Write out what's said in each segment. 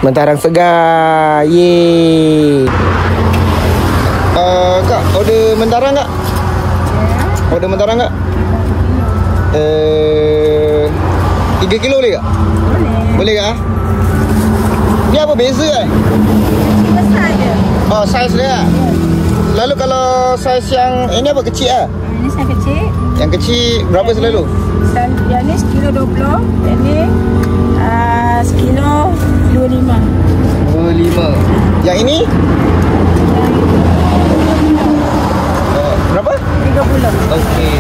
Mentarang segar. Yeay. Kak, order mentarang tak? Order mentarang tak? 3 kilo boleh tak? Boleh tak? Dia apa beza kan? Besar je. Oh, saiz dia. Lalu kalau saiz yang ini apa, kecil lah? Ini saya kecil. Yang kecil berapa selalu? Yang ni sekilo 20. Yang ni sekilo 25. 25. Yang ini? Berapa? 30. Okey.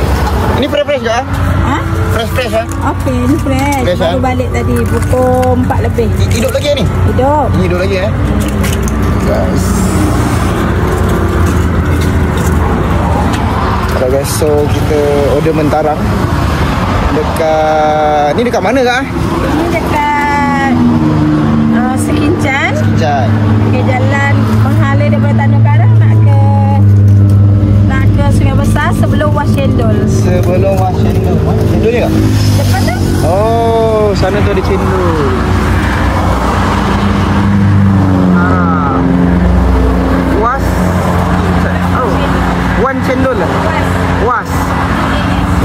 Ini fresh ke? Ha? Fresh ah? Okey, ni fresh. Baru balik tadi pukul 4 lebih. Hidup lagi ni? Hidup. Ini hidup lagi guys. Okay guys, so kita order mentarang dekat, ni dekat mana kak? Ini dekat Sekincan. Sekincan. Ke jalan menghala daripada Tanjung Karang nak ke Sungai Besar sebelum Was Cendol. Sebelum Was Cendol. Mana cendol ni kak? Depan tu. Oh, sana tu ada cendol. Was. Oh, Wan Cendol lah. Was.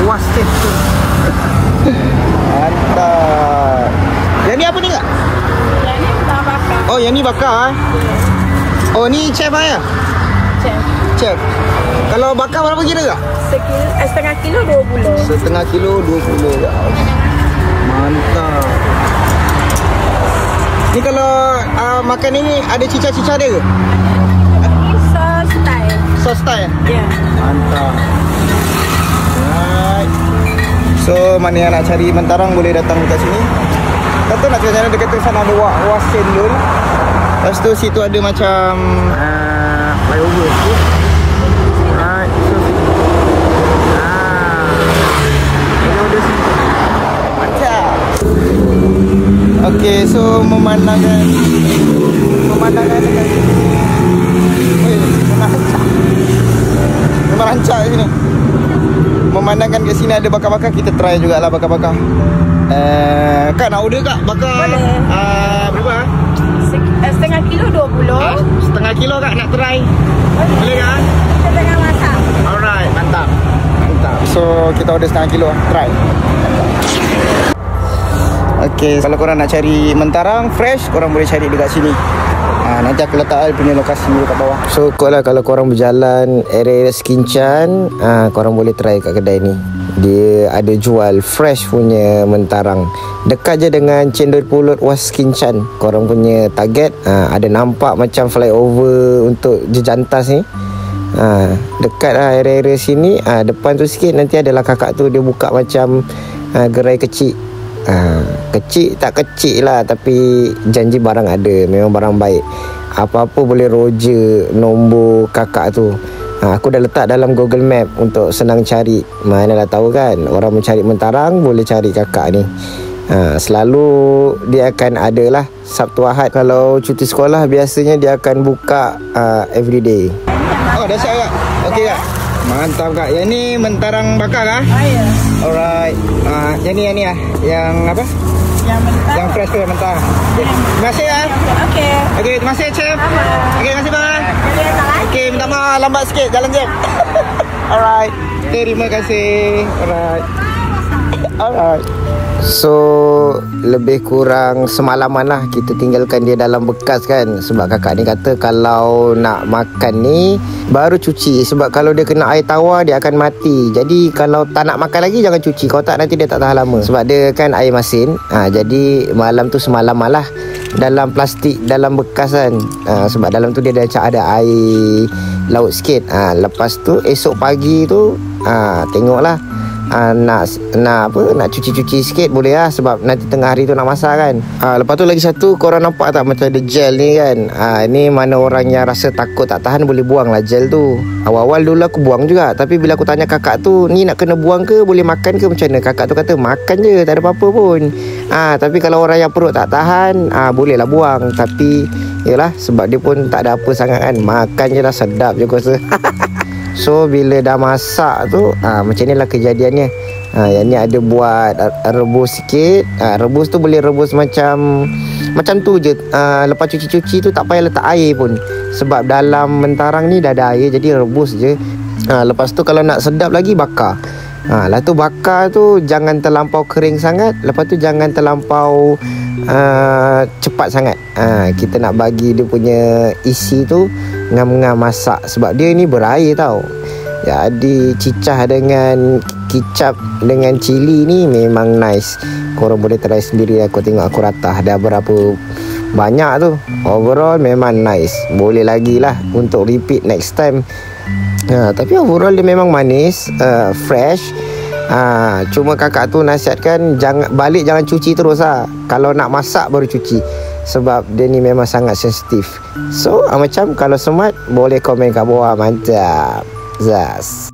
Was Cendol. Mantap. Yang ni apa ni kak? Yang ni tak bakar. Oh, yang ni bakar. Oh, ni chef ya? Chef. Kalau bakar berapa kira kak? Setengah kilo 20. Setengah kilo 20 kak. Mantap. Ni kalau makan ini ada cicah-cicah dia ke? Ini sos style. Sos style? Ya. Mantap. Alright. So, mana yang nak cari mentarang boleh datang dekat sini. Kata nak cari dekat sana ada Was Cendol. Lepas tu situ ada macam flyover sikit. Alright. So, flyover sikit. Mantap. Okay, so memandangkan dekat sini. Merancak kat sini. Memandangkan kat sini ada bakar-bakar, kita try jugalah bakar-bakar. Kak nak order kak bakar? Boleh. Berapa? Setengah kilo 20. Setengah kilo kak nak try? Boleh kak? Kita tengah masak. Alright, mantap. So kita order setengah kilo, try. Okay, kalau korang nak cari mentarang fresh, korang boleh cari dekat sini. Nanti aku letak punya lokasi dekat bawah. So kalau korang berjalan area Sekincan, korang boleh try kat kedai ni. Dia ada jual fresh punya mentarang. Dekat je dengan Cendol Pulut Was Sekincan. Korang punya target ada nampak macam flyover untuk Jejantas ni. Dekat area-area sini, depan tu sikit nanti adalah kakak tu, dia buka macam gerai kecil. Kecil tak kecil lah, tapi janji barang ada, memang barang baik. Apa-apa boleh roja nombor kakak tu. Aku dah letak dalam Google Map untuk senang cari. Manalah tahu kan, orang mencari mentarang boleh cari kakak ni. Selalu dia akan ada lah Sabtu Ahad. Kalau cuti sekolah biasanya dia akan buka everyday. Oh, dah siap kak? Okey kak. Mantap kak. Yang ni mentarang bakar kah? Ya. Alright. Yang ni lah. Yang apa? Yang mentah. Yang fresh tu, yang mentah. Terima kasih ya. Okey. Okey, terima kasih chef. Okey, terima kasih bang. Okey, minta maaf lambat sikit jalan jam. Alright. Terima kasih. Alright. So lebih kurang semalaman lah kita tinggalkan dia dalam bekas kan. Sebab kakak ni kata kalau nak makan ni baru cuci. Sebab kalau dia kena air tawar dia akan mati. Jadi kalau tak nak makan lagi jangan cuci. Kalau tak nanti dia tak tahan lama. Sebab dia kan air masin. Jadi malam tu semalaman lah dalam plastik, dalam bekas kan. Sebab dalam tu dia ada air laut sikit. Lepas tu esok pagi tu tengoklah. Nak cuci-cuci sikit boleh lah. Sebab nanti tengah hari tu nak masak kan. Lepas tu lagi satu, korang nampak tak macam ada gel ni kan. Ni mana orang yang rasa takut tak tahan boleh buang lah gel tu. Awal-awal dulu aku buang juga. Tapi bila aku tanya kakak tu, ni nak kena buang ke, boleh makan ke macam mana? Kakak tu kata makan je, tak ada apa-apa pun. Tapi kalau orang yang perut tak tahan, boleh lah buang. Tapi yelah, sebab dia pun tak ada apa sangat kan. Makan je dah sedap je aku rasa. So bila dah masak tu macam ni lah kejadiannya. Yang ni ada buat rebus sikit. Rebus tu boleh rebus macam Macam tu je. Lepas cuci-cuci tu tak payah letak air pun, sebab dalam mentarang ni dah ada air, jadi rebus je. Lepas tu kalau nak sedap lagi, bakar. Lepas tu bakar tu jangan terlampau kering sangat. Lepas tu jangan terlampau cepat sangat. Kita nak bagi dia punya isi tu ngam-ngam masak, sebab dia ni berair tau. Jadi cicah dengan kicap dengan cili ni memang nice. Korang boleh try sendiri. Aku tengok aku ratah dah berapa banyak tu. Overall memang nice. Boleh lagi lah untuk repeat next time. Tapi overall dia memang manis, fresh. Cuma kakak tu nasihatkan jangan cuci terus lah. Kalau nak masak baru cuci, sebab dia ni memang sangat sensitif. So macam kalau smart boleh komen kat bawah. Mantap. Zas.